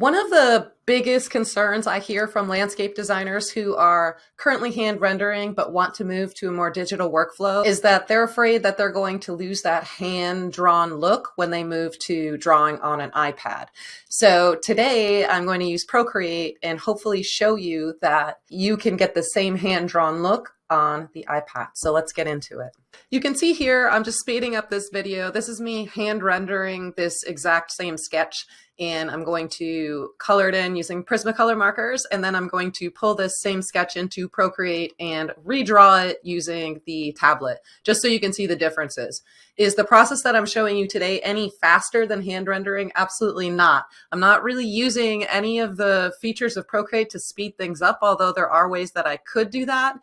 One of the biggest concerns I hear from landscape designers who are currently hand rendering but want to move to a more digital workflow is that they're afraid that they're going to lose that hand-drawn look when they move to drawing on an iPad. So today I'm going to use Procreate and hopefully show you that you can get the same hand-drawn look on the iPad. So let's get into it. You can see here, I'm just speeding up this video. This is me hand rendering this exact same sketch, and I'm going to color it in using Prismacolor markers, and then I'm going to pull this same sketch into Procreate and redraw it using the tablet, just so you can see the differences. Is the process that I'm showing you today any faster than hand rendering? Absolutely not. I'm not really using any of the features of Procreate to speed things up, although there are ways that I could do that.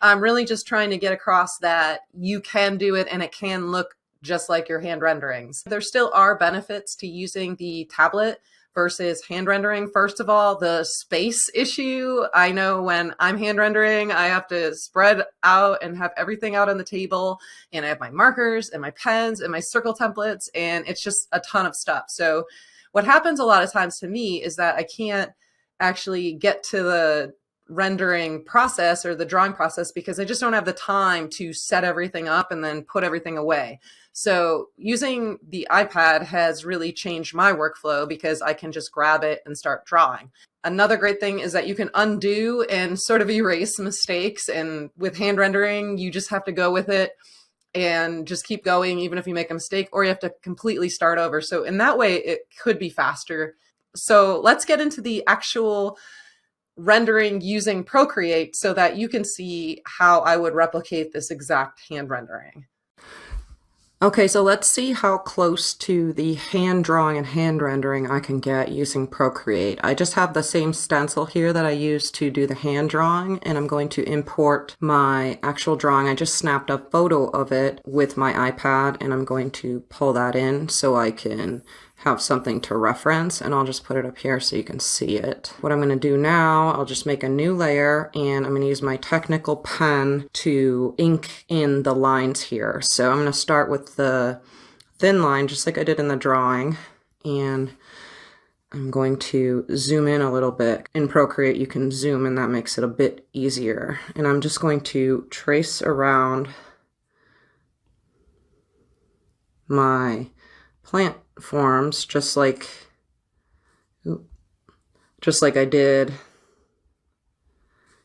I'm really just trying to get across that you can do it and it can look just like your hand renderings. There still are benefits to using the tablet versus hand rendering. First of all, the space issue. I know when I'm hand rendering, I have to spread out and have everything out on the table, and I have my markers and my pens and my circle templates, and it's just a ton of stuff. So what happens a lot of times to me is that I can't actually get to the rendering process or the drawing process because I just don't have the time to set everything up and then put everything away. So using the iPad has really changed my workflow because I can just grab it and start drawing. Another great thing is that you can undo and sort of erase mistakes, and with hand rendering, you just have to go with it and just keep going even if you make a mistake, or you have to completely start over. So in that way, it could be faster. So let's get into the actual rendering using Procreate so that you can see how I would replicate this exact hand rendering. Okay, so let's see how close to the hand drawing and hand rendering I can get using Procreate. I just have the same stencil here that I used to do the hand drawing, and I'm going to import my actual drawing. I just snapped a photo of it with my iPad, and I'm going to pull that in so I can have something to reference, and I'll just put it up here so you can see it. What I'm going to do now, I'll just make a new layer, and I'm going to use my technical pen to ink in the lines here. So I'm going to start with the thin line, just like I did in the drawing, and I'm going to zoom in a little bit. In Procreate, you can zoom, and that makes it a bit easier. And I'm just going to trace around my plant forms just like I did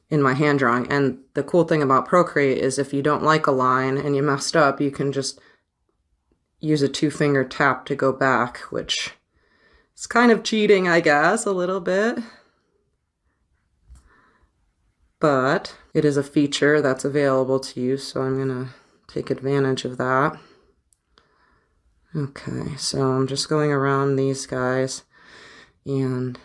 in my hand drawing. And the cool thing about Procreate is if you don't like a line and you messed up, you can just use a 2-finger tap to go back, which is kind of cheating, I guess, a little bit. But it is a feature that's available to you, so I'm gonna take advantage of that. Okay, so I'm just going around these guys, and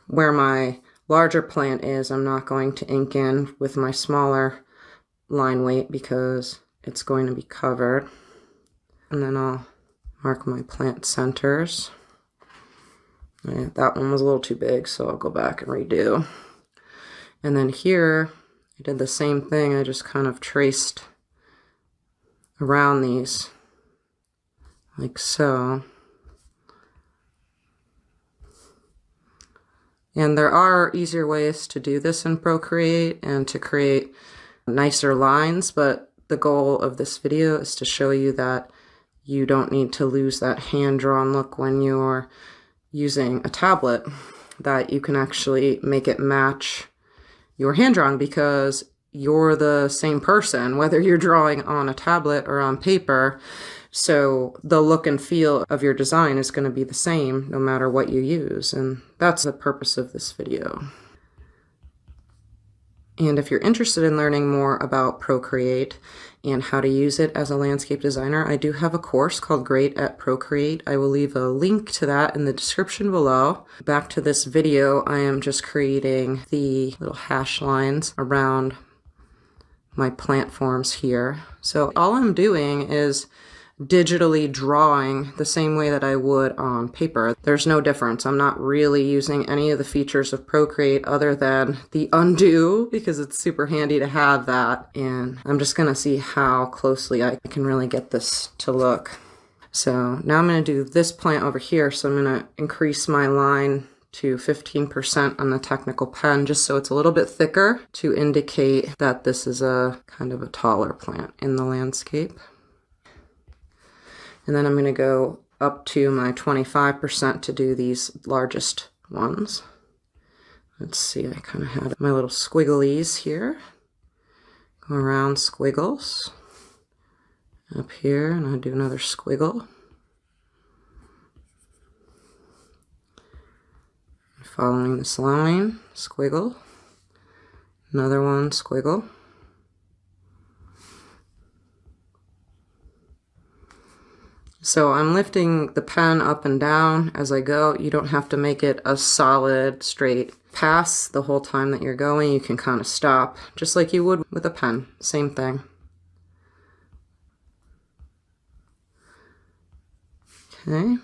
where my larger plant is, I'm not going to ink in with my smaller line weight because it's going to be covered. And then I'll mark my plant centers. Yeah, that one was a little too big, so I'll go back and redo. And then here, I did the same thing. I just kind of traced around these like so. And there are easier ways to do this in Procreate and to create nicer lines, but the goal of this video is to show you that you don't need to lose that hand-drawn look when you're using a tablet, that you can actually make it match your hand-drawn because you're the same person, whether you're drawing on a tablet or on paper. So the look and feel of your design is going to be the same no matter what you use. And that's the purpose of this video. And if you're interested in learning more about Procreate and how to use it as a landscape designer, I do have a course called Great at Procreate. I will leave a link to that in the description below. Back to this video, I am just creating the little hash lines around my plant forms here. So all I'm doing is digitally drawing the same way that I would on paper. There's no difference. I'm not really using any of the features of Procreate other than the undo because it's super handy to have that. And I'm just gonna see how closely I can really get this to look. So now I'm going to do this plant over here. So I'm going to increase my line to 15% on the technical pen, just so it's a little bit thicker to indicate that this is a kind of a taller plant in the landscape. And then I'm going to go up to my 25% to do these largest ones. Let's see, I kind of had my little squigglies here. Go around squiggles. Up here, and I'll do another squiggle. Following this line, squiggle. Another one, squiggle. So I'm lifting the pen up and down as I go. You don't have to make it a solid, straight pass the whole time that you're going. You can kind of stop, just like you would with a pen. Same thing. Okay.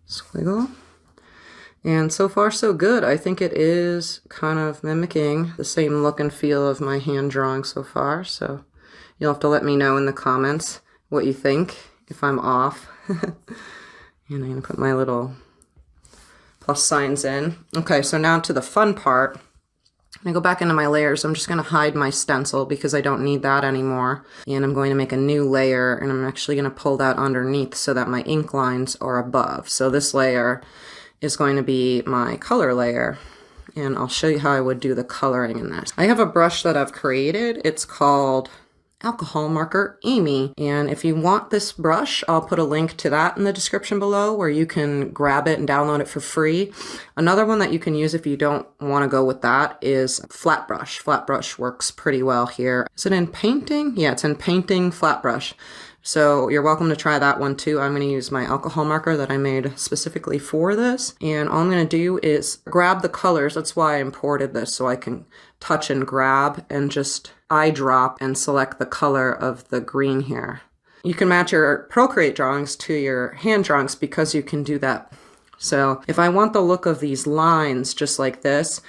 Squiggle. And so far so good. I think it is kind of mimicking the same look and feel of my hand drawing so far. So you'll have to let me know in the comments what you think, if I'm off. And I'm going to put my little plus signs in. Okay, so now to the fun part. I'm going to go back into my layers. I'm just going to hide my stencil because I don't need that anymore. And I'm going to make a new layer, and I'm actually going to pull that underneath so that my ink lines are above. So this layer is going to be my color layer. And I'll show you how I would do the coloring in this. I have a brush that I've created. It's called Alcohol Marker Amy, and if you want this brush, I'll put a link to that in the description below where you can grab it and download it for free. Another one that you can use if you don't want to go with that is flat brush. Flat brush works pretty well here. Is it in painting? Yeah, it's in painting, flat brush. So you're welcome to try that one too. I'm going to use my alcohol marker that I made specifically for this. And all I'm going to do is grab the colors. That's why I imported this, so I can touch and grab and just eyedrop and select the color of the green here. You can match your Procreate drawings to your hand drawings because you can do that. So if I want the look of these lines just like this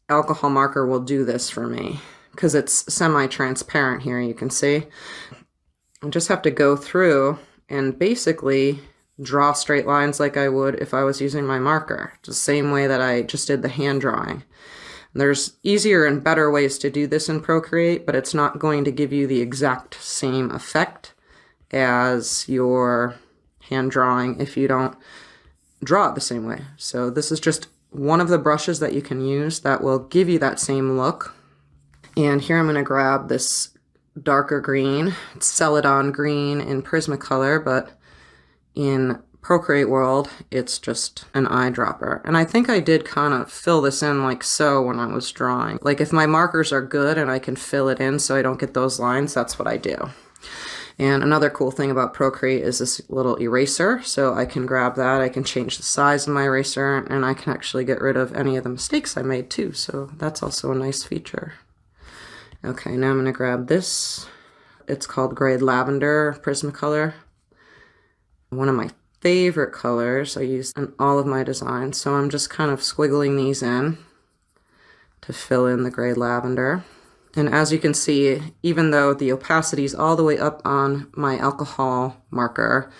alcohol marker will do this for me because it's semi-transparent here, you can see. I just have to go through and basically draw straight lines like I would if I was using my marker, the same way that I just did the hand drawing. There's easier and better ways to do this in Procreate, but it's not going to give you the exact same effect as your hand drawing if you don't draw it the same way. So this is just one of the brushes that you can use that will give you that same look. And here I'm going to grab this darker green. It's Celadon green in Prismacolor, but in Procreate world, it's just an eyedropper. And I think I did kind of fill this in like so when I was drawing. Like if my markers are good and I can fill it in so I don't get those lines, that's what I do. And another cool thing about Procreate is this little eraser. So I can grab that, I can change the size of my eraser, and I can actually get rid of any of the mistakes I made too. So that's also a nice feature. Okay, now I'm going to grab this. It's called Grey Lavender Prismacolor. One of my favorite colors I use in all of my designs. So I'm just kind of squiggling these in to fill in the Grey Lavender. And as you can see, even though the opacity is all the way up on my alcohol marker,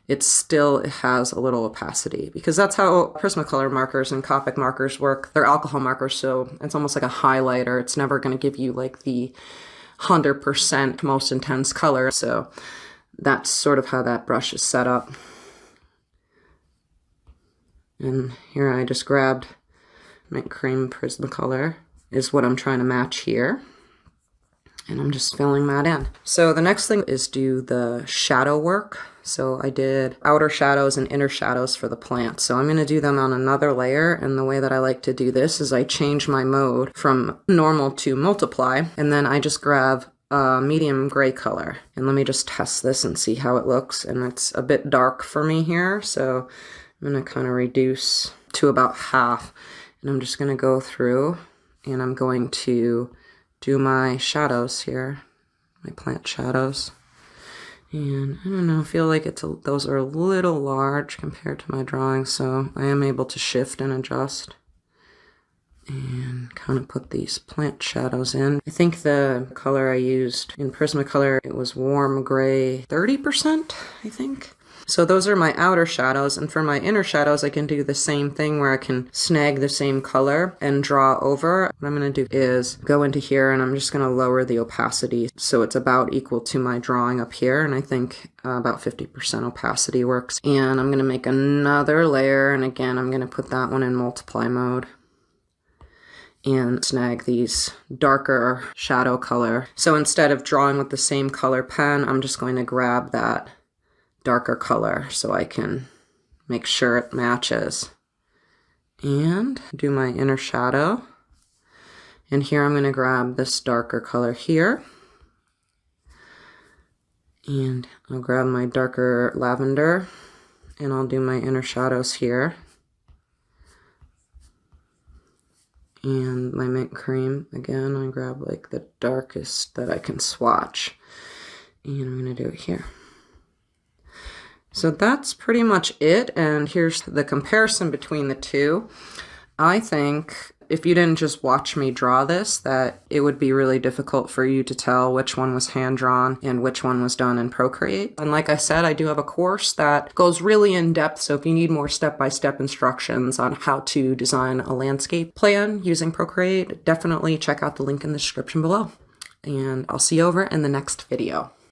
it still has a little opacity because that's how Prismacolor markers and Copic markers work. They're alcohol markers, so it's almost like a highlighter. It's never going to give you like the 100% most intense color. So that's sort of how that brush is set up. And here I just grabbed my cream Prismacolor is what I'm trying to match here. And I'm just filling that in. So the next thing is do the shadow work. So I did outer shadows and inner shadows for the plant. So I'm going to do them on another layer. And the way that I like to do this is I change my mode from normal to multiply. And then I just grab a medium gray color. And let me just test this and see how it looks. And it's a bit dark for me here. So I'm going to kind of reduce to about half. And I'm just going to go through and I'm going to do my shadows here, my plant shadows. And I don't know, I feel like those are a little large compared to my drawing, so I am able to shift and adjust. and kind of put these plant shadows in. I think the color I used in Prismacolor, it was warm gray 30%, I think. So those are my outer shadows, and for my inner shadows I can do the same thing where I can snag the same color and draw over. What I'm going to do is go into here and I'm just going to lower the opacity so it's about equal to my drawing up here, and I think about 50% opacity works. And I'm going to make another layer, and again I'm going to put that one in multiply mode and snag these darker shadow color. So instead of drawing with the same color pen, I'm just going to grab that darker color so I can make sure it matches. And do my inner shadow. And here I'm going to grab this darker color here. And I'll grab my darker lavender and I'll do my inner shadows here. And my mint cream, again, I grab like the darkest that I can swatch. And I'm going to do it here. So that's pretty much it, and here's the comparison between the two. I think if you didn't just watch me draw this, that it would be really difficult for you to tell which one was hand-drawn and which one was done in Procreate. And like I said, I do have a course that goes really in depth, so if you need more step-by-step instructions on how to design a landscape plan using Procreate, definitely check out the link in the description below. And I'll see you over in the next video.